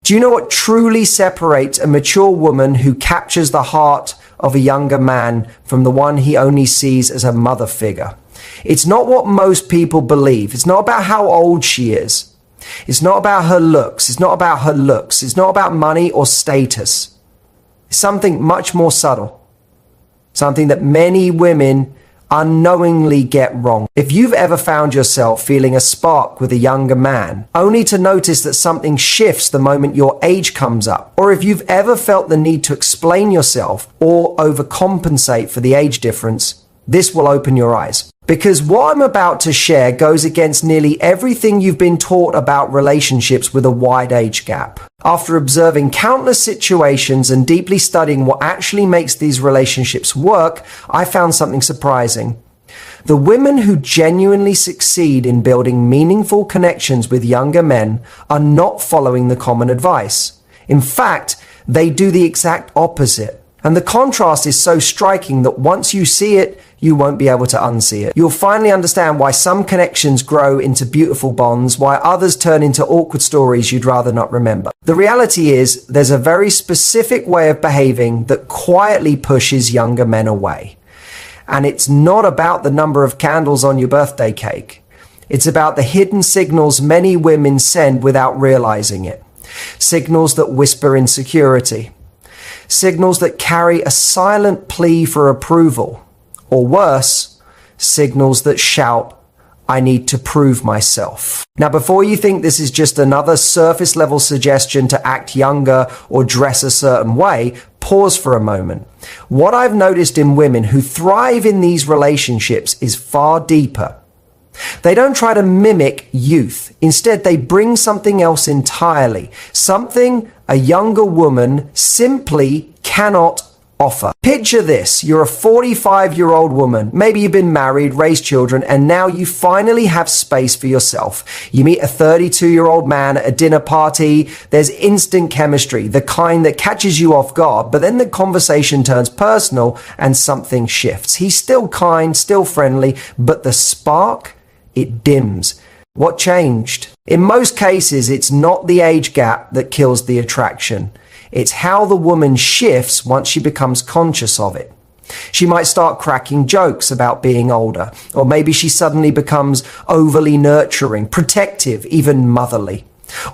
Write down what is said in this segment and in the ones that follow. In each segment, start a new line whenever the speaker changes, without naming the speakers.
Do you know what truly separates a mature woman who captures the heart of a younger man from the one he only sees as a mother figure? It's not what most people believe. It's not about how old she is. It's not about her looks. It's not about her looks. It's not about money or status. It's something much more subtle. Something that many women unknowingly get wrong. If you've ever found yourself feeling a spark with a younger man, only to notice that something shifts the moment your age comes up, or if you've ever felt the need to explain yourself or overcompensate for the age difference, this will open your eyes. Because what I'm about to share goes against nearly everything you've been taught about relationships with a wide age gap. After observing countless situations and deeply studying what actually makes these relationships work, I found something surprising. The women who genuinely succeed in building meaningful connections with younger men are not following the common advice. In fact, they do the exact opposite. And the contrast is so striking that once you see it, you won't be able to unsee it. You'll finally understand why some connections grow into beautiful bonds, why others turn into awkward stories you'd rather not remember. The reality is, there's a very specific way of behaving that quietly pushes younger men away. And it's not about the number of candles on your birthday cake. It's about the hidden signals many women send without realizing it. Signals that whisper insecurity. Signals that carry a silent plea for approval. Or worse, signals that shout, I need to prove myself. Now, before you think this is just another surface level suggestion to act younger or dress a certain way, pause for a moment. What I've noticed in women who thrive in these relationships is far deeper. They don't try to mimic youth. Instead, they bring something else entirely. Something a younger woman simply cannot offer. Picture this. You're a 45-year-old woman. Maybe you've been married, raised children, and now you finally have space for yourself. You meet a 32-year-old man at a dinner party. There's instant chemistry, the kind that catches you off guard, but then the conversation turns personal and something shifts. He's still kind, still friendly, but the spark, it dims. What changed? In most cases, it's not the age gap that kills the attraction. It's how the woman shifts once she becomes conscious of it. She might start cracking jokes about being older, or maybe she suddenly becomes overly nurturing, protective, even motherly.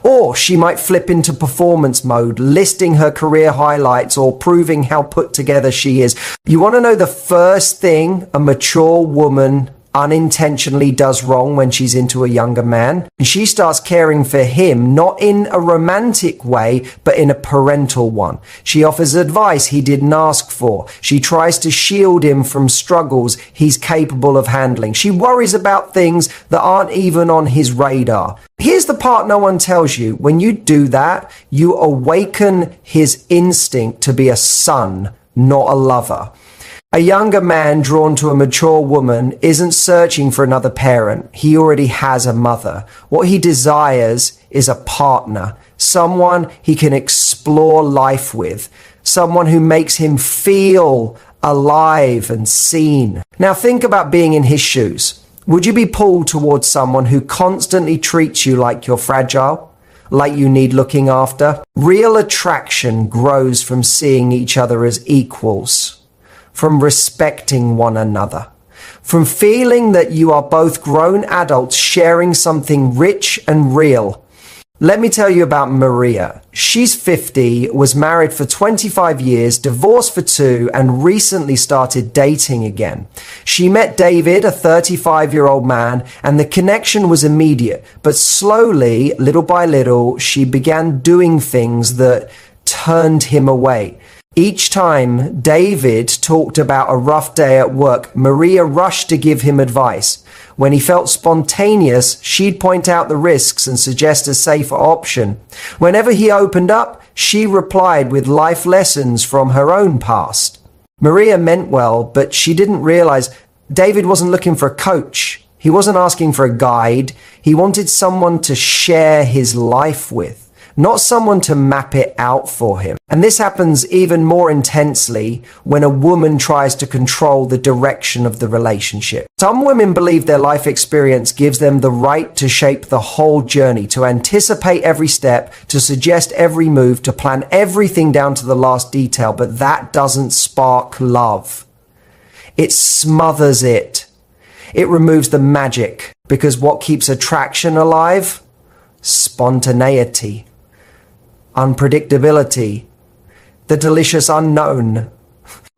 Or she might flip into performance mode, listing her career highlights or proving how put together she is. You want to know the first thing a mature woman unintentionally does wrong when she's into a younger man? She starts caring for him, not in a romantic way, but in a parental one. She offers advice he didn't ask for. She tries to shield him from struggles he's capable of handling. She worries about things that aren't even on his radar. Here's the part no one tells you. When you do that, you awaken his instinct to be a son, not a lover. A younger man drawn to a mature woman isn't searching for another parent. He already has a mother. What he desires is a partner, someone he can explore life with, someone who makes him feel alive and seen. Now think about being in his shoes. Would you be pulled towards someone who constantly treats you like you're fragile, like you need looking after? Real attraction grows from seeing each other as equals, from respecting one another, from feeling that you are both grown adults sharing something rich and real. Let me tell you about Maria. She's 50, was married for 25 years, divorced for 2, and recently started dating again. She met David, a 35-year-old man, and the connection was immediate. But slowly, little by little, she began doing things that turned him away. Each time David talked about a rough day at work, Maria rushed to give him advice. When he felt spontaneous, she'd point out the risks and suggest a safer option. Whenever he opened up, she replied with life lessons from her own past. Maria meant well, but she didn't realize David wasn't looking for a coach. He wasn't asking for a guide. He wanted someone to share his life with. not someone to map it out for him. And this happens even more intensely when a woman tries to control the direction of the relationship. Some women believe their life experience gives them the right to shape the whole journey, to anticipate every step, to suggest every move, to plan everything down to the last detail, but that doesn't spark love. It smothers it. It removes the magic, because what keeps attraction alive? Spontaneity, unpredictability, the delicious unknown.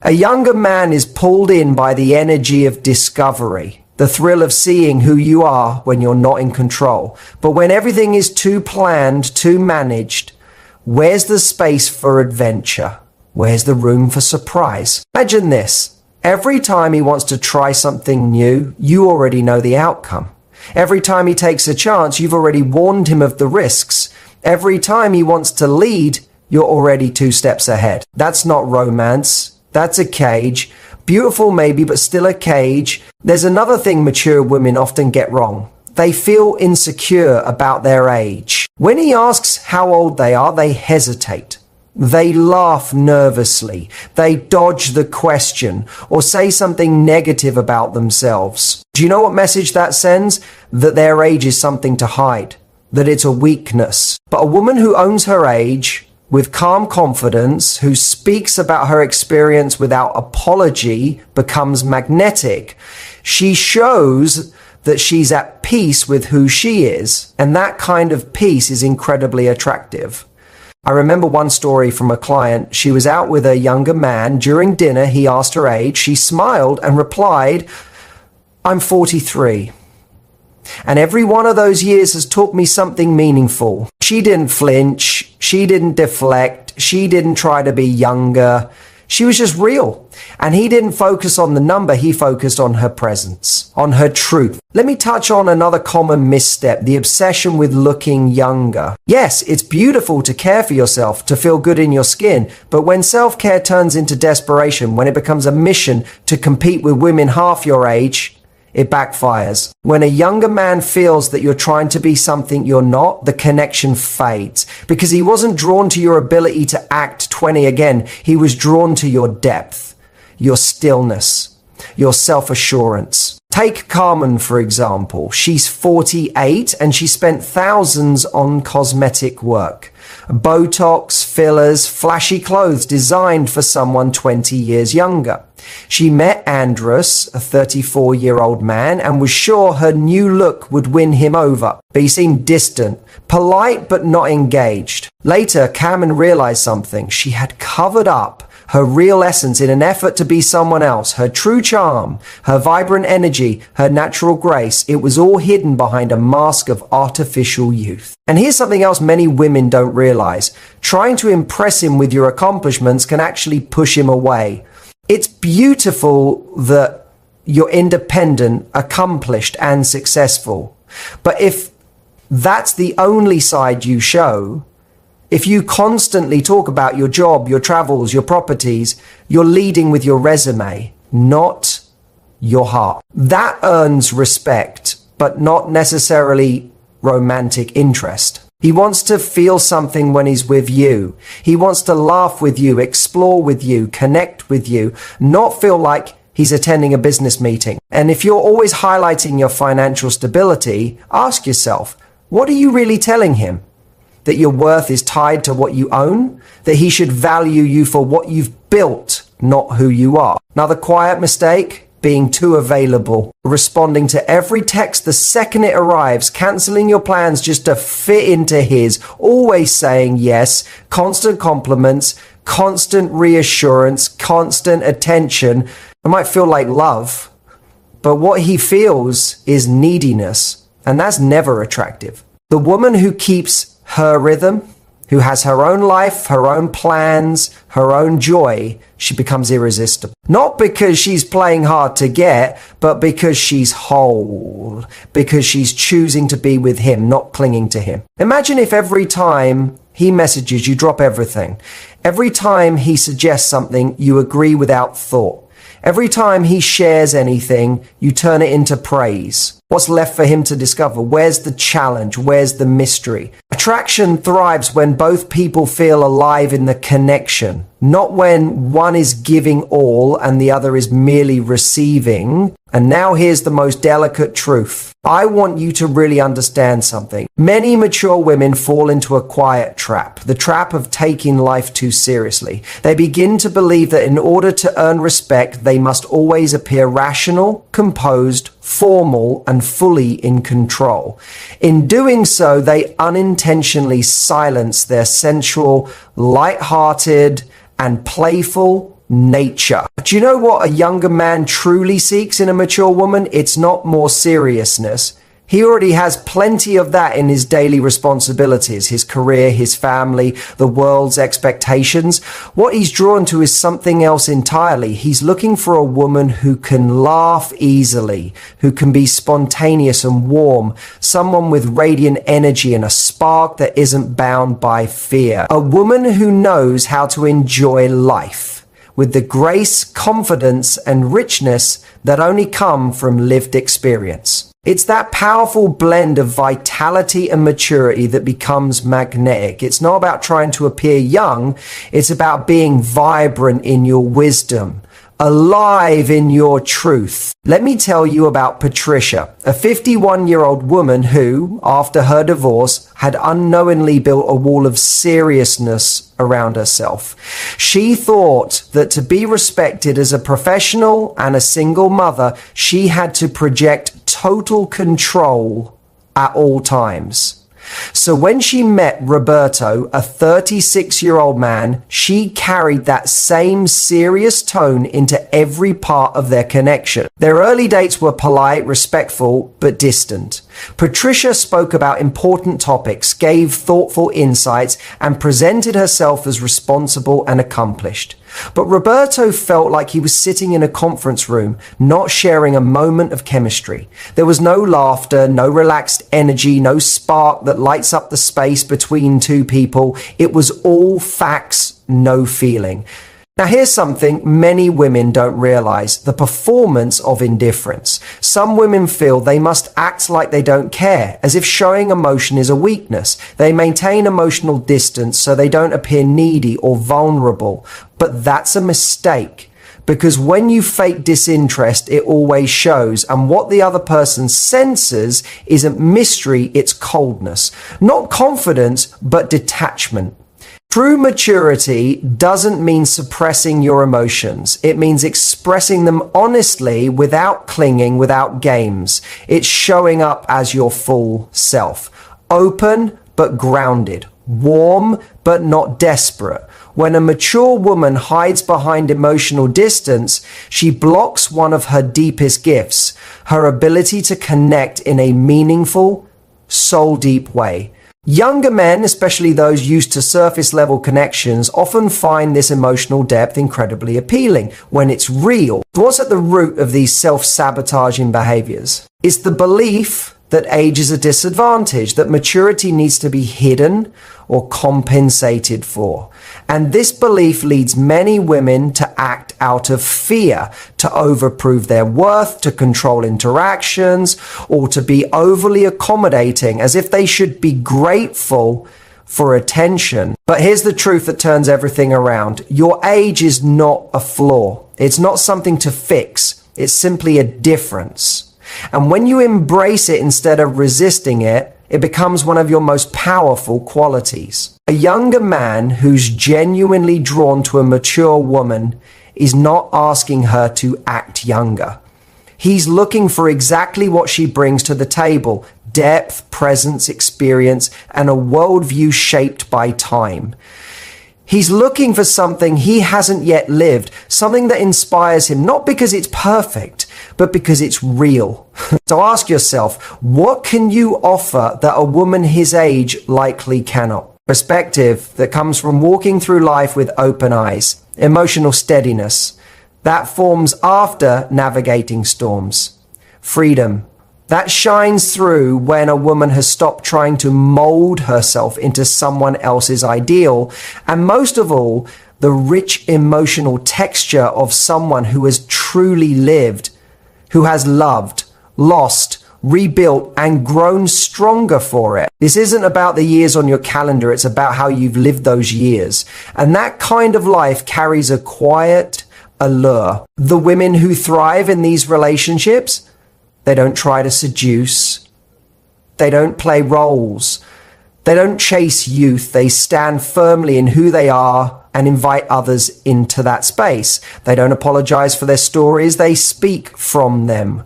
A younger man is pulled in by the energy of discovery, the thrill of seeing who you are when you're not in control. But when everything is too planned, too managed, where's the space for adventure? Where's the room for surprise? Imagine this. Every time he wants to try something new, you already know the outcome. Every time he takes a chance, you've already warned him of the risks. Every time he wants to lead, you're already 2 steps ahead. That's not romance. That's a cage. Beautiful maybe, but still a cage. There's another thing mature women often get wrong. They feel insecure about their age. When he asks how old they are, they hesitate. They laugh nervously. They dodge the question or say something negative about themselves. Do you know what message that sends? That their age is something to hide, that it's a weakness. But a woman who owns her age with calm confidence, who speaks about her experience without apology, becomes magnetic. She shows that she's at peace with who she is, and that kind of peace is incredibly attractive. I remember one story from a client. She was out with a younger man. During dinner, he asked her age. She smiled and replied, "I'm 43. And every one of those years has taught me something meaningful." She didn't flinch. She didn't deflect. She didn't try to be younger. She was just real. And he didn't focus on the number. He focused on her presence, on her truth. Let me touch on another common misstep, the obsession with looking younger. Yes, it's beautiful to care for yourself, to feel good in your skin. But when self-care turns into desperation, when it becomes a mission to compete with women half your age, it backfires. When a younger man feels that you're trying to be something you're not, the connection fades. Because he wasn't drawn to your ability to act 20 again. He was drawn to your depth, your stillness, your self-assurance. Take Carmen, for example. She's 48 and she spent thousands on cosmetic work. Botox, fillers, flashy clothes designed for someone 20 years younger. She met Andrus, a 34-year-old man, and was sure her new look would win him over. But he seemed distant, polite but not engaged. Later, Carmen realized something. She had covered up her real essence in an effort to be someone else. Her true charm, her vibrant energy, her natural grace, it was all hidden behind a mask of artificial youth. And here's something else many women don't realize. Trying to impress him with your accomplishments can actually push him away. It's beautiful that you're independent, accomplished, and successful. But if that's the only side you show, if you constantly talk about your job, your travels, your properties, you're leading with your resume, not your heart. That earns respect, but not necessarily romantic interest. He wants to feel something when he's with you. He wants to laugh with you, explore with you, connect with you, not feel like he's attending a business meeting. And if you're always highlighting your financial stability, ask yourself, what are you really telling him? That your worth is tied to what you own? That he should value you for what you've built, not who you are? Another quiet mistake? Being too available, responding to every text the second it arrives, cancelling your plans just to fit into his, always saying yes, constant compliments, constant reassurance, constant attention. It might feel like love, but what he feels is neediness, and that's never attractive. The woman who keeps her rhythm, who has her own life, her own plans, her own joy, she becomes irresistible. Not because she's playing hard to get, but because she's whole, because she's choosing to be with him, not clinging to him. Imagine if every time he messages, you drop everything. Every time he suggests something, you agree without thought. Every time he shares anything, you turn it into praise. What's left for him to discover? Where's the challenge? Where's the mystery? Attraction thrives when both people feel alive in the connection, not when one is giving all and the other is merely receiving. And now here's the most delicate truth. I want you to really understand something. Many mature women fall into a quiet trap, the trap of taking life too seriously. They begin to believe that in order to earn respect, they must always appear rational, composed, formal, and fully in control. In doing so, they unintentionally silence their sensual, light-hearted, and playful nature. Do you know what a younger man truly seeks in a mature woman? It's not more seriousness. He already has plenty of that in his daily responsibilities, his career, his family, the world's expectations. What he's drawn to is something else entirely. He's looking for a woman who can laugh easily, who can be spontaneous and warm, someone with radiant energy and a spark that isn't bound by fear. A woman who knows how to enjoy life with the grace, confidence, and richness that only come from lived experience. It's that powerful blend of vitality and maturity that becomes magnetic. It's not about trying to appear young. It's about being vibrant in your wisdom, alive in your truth. Let me tell you about Patricia, a 51-year-old woman who, after her divorce, had unknowingly built a wall of seriousness around herself. She thought that to be respected as a professional and a single mother, she had to project total control at all times. So when she met Roberto, a 36-year-old man, she carried that same serious tone into every part of their connection. Their early dates were polite, respectful, but distant. Patricia spoke about important topics, gave thoughtful insights, and presented herself as responsible and accomplished. But Roberto felt like he was sitting in a conference room, not sharing a moment of chemistry. There was no laughter, no relaxed energy, no spark that lights up the space between two people. It was all facts, no feeling. Now here's something many women don't realize, the performance of indifference. Some women feel they must act like they don't care, as if showing emotion is a weakness. They maintain emotional distance so they don't appear needy or vulnerable. But that's a mistake, because when you fake disinterest, it always shows, and what the other person senses isn't mystery, it's coldness. Not confidence, but detachment. True maturity doesn't mean suppressing your emotions. It means expressing them honestly without clinging, without games. It's showing up as your full self. Open but grounded. Warm but not desperate. When a mature woman hides behind emotional distance, she blocks one of her deepest gifts, her ability to connect in a meaningful, soul-deep way. Younger men, especially those used to surface-level connections, often find this emotional depth incredibly appealing when it's real. What's at the root of these self-sabotaging behaviors? It's the belief that age is a disadvantage, that maturity needs to be hidden or compensated for. And this belief leads many women to act out of fear, to overprove their worth, to control interactions, or to be overly accommodating, as if they should be grateful for attention. But here's the truth that turns everything around. Your age is not a flaw. It's not something to fix. It's simply a difference. And when you embrace it instead of resisting it, it becomes one of your most powerful qualities. A younger man who's genuinely drawn to a mature woman is not asking her to act younger. He's looking for exactly what she brings to the table: depth, presence, experience, and a worldview shaped by time. He's looking for something he hasn't yet lived, something that inspires him, not because it's perfect, but because it's real. So ask yourself, what can you offer that a woman his age likely cannot? Perspective that comes from walking through life with open eyes, emotional steadiness that forms after navigating storms, freedom that shines through when a woman has stopped trying to mold herself into someone else's ideal, and most of all, the rich emotional texture of someone who has truly lived, who has loved, lost, rebuilt, and grown stronger for it. This isn't about the years on your calendar, it's about how you've lived those years. And that kind of life carries a quiet allure. The women who thrive in these relationships, they don't try to seduce. They don't play roles. They don't chase youth. They stand firmly in who they are and invite others into that space. They don't apologize for their stories. They speak from them.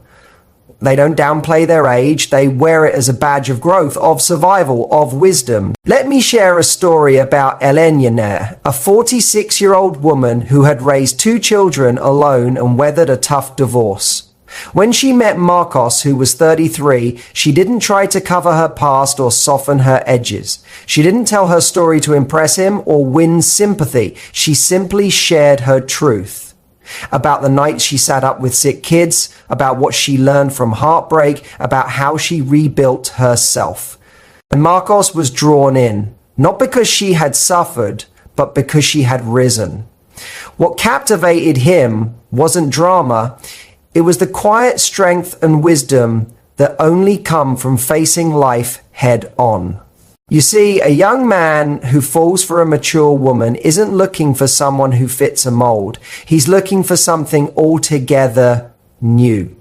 They don't downplay their age. They wear it as a badge of growth, of survival, of wisdom. Let me share a story about Elena, a 46-year-old woman who had raised 2 children alone and weathered a tough divorce. When she met Marcos, who was 33, she didn't try to cover her past or soften her edges. She didn't tell her story to impress him or win sympathy. She simply shared her truth. About the nights she sat up with sick kids, about what she learned from heartbreak, about how she rebuilt herself. And Marcos was drawn in, not because she had suffered, but because she had risen. What captivated him wasn't drama. It was the quiet strength and wisdom that only come from facing life head on. You see, a young man who falls for a mature woman isn't looking for someone who fits a mold. He's looking for something altogether new.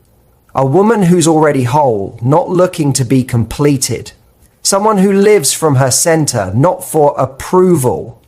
A woman who's already whole, not looking to be completed. Someone who lives from her center, not for approval.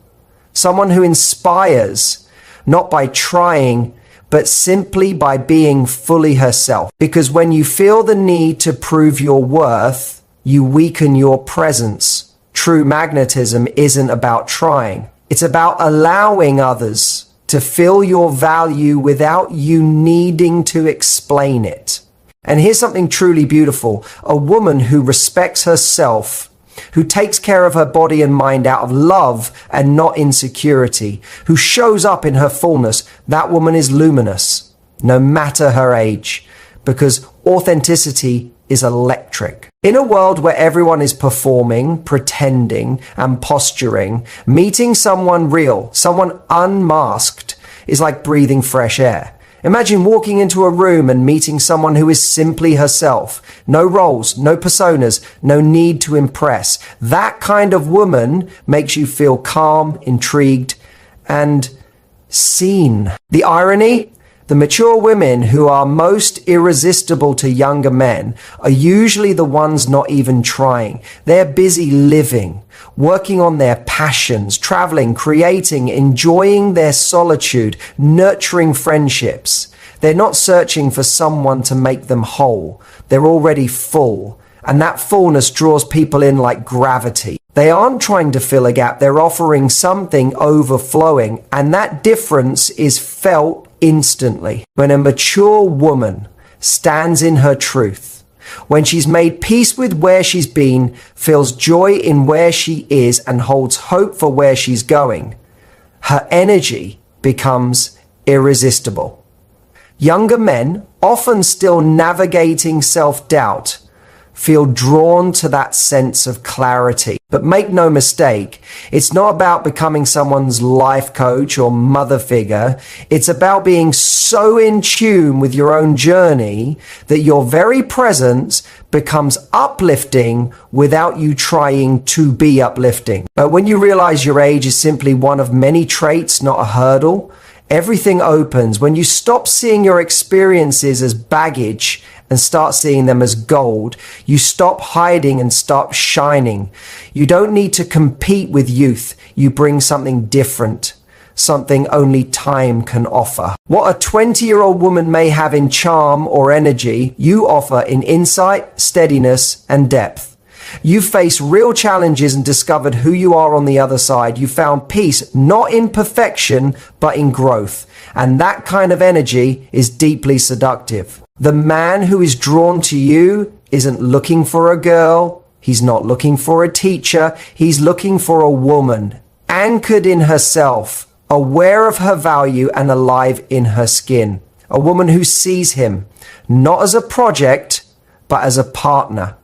Someone who inspires, not by trying, but simply by being fully herself. Because when you feel the need to prove your worth, you weaken your presence. True magnetism isn't about trying. It's about allowing others to feel your value without you needing to explain it. And here's something truly beautiful. A woman who respects herself, who takes care of her body and mind out of love and not insecurity, who shows up in her fullness, that woman is luminous, no matter her age, because authenticity is electric. In a world where everyone is performing, pretending, and posturing, meeting someone real, someone unmasked, is like breathing fresh air. Imagine walking into a room and meeting someone who is simply herself. No roles, no personas, no need to impress. That kind of woman makes you feel calm, intrigued, and seen. The irony? The mature women who are most irresistible to younger men are usually the ones not even trying. They're busy living, working on their passions, traveling, creating, enjoying their solitude, nurturing friendships. They're not searching for someone to make them whole. They're already full. And that fullness draws people in like gravity. They aren't trying to fill a gap. They're offering something overflowing. And that difference is felt instantly. When a mature woman stands in her truth, when she's made peace with where she's been, feels joy in where she is, and holds hope for where she's going, her energy becomes irresistible. Younger men, often still navigating self-doubt, feel drawn to that sense of clarity. But make no mistake, it's not about becoming someone's life coach or mother figure. It's about being so in tune with your own journey that your very presence becomes uplifting without you trying to be uplifting. But when you realize your age is simply one of many traits, not a hurdle, everything opens. When you stop seeing your experiences as baggage and start seeing them as gold, you stop hiding and start shining. You don't need to compete with youth. You bring something different, something only time can offer. What a 20-year-old woman may have in charm or energy, you offer in insight, steadiness, and depth. You've faced real challenges and discovered who you are on the other side. You found peace, not in perfection, but in growth. And that kind of energy is deeply seductive. The man who is drawn to you isn't looking for a girl. He's not looking for a teacher. He's looking for a woman, anchored in herself, aware of her value and alive in her skin. A woman who sees him, not as a project, but as a partner.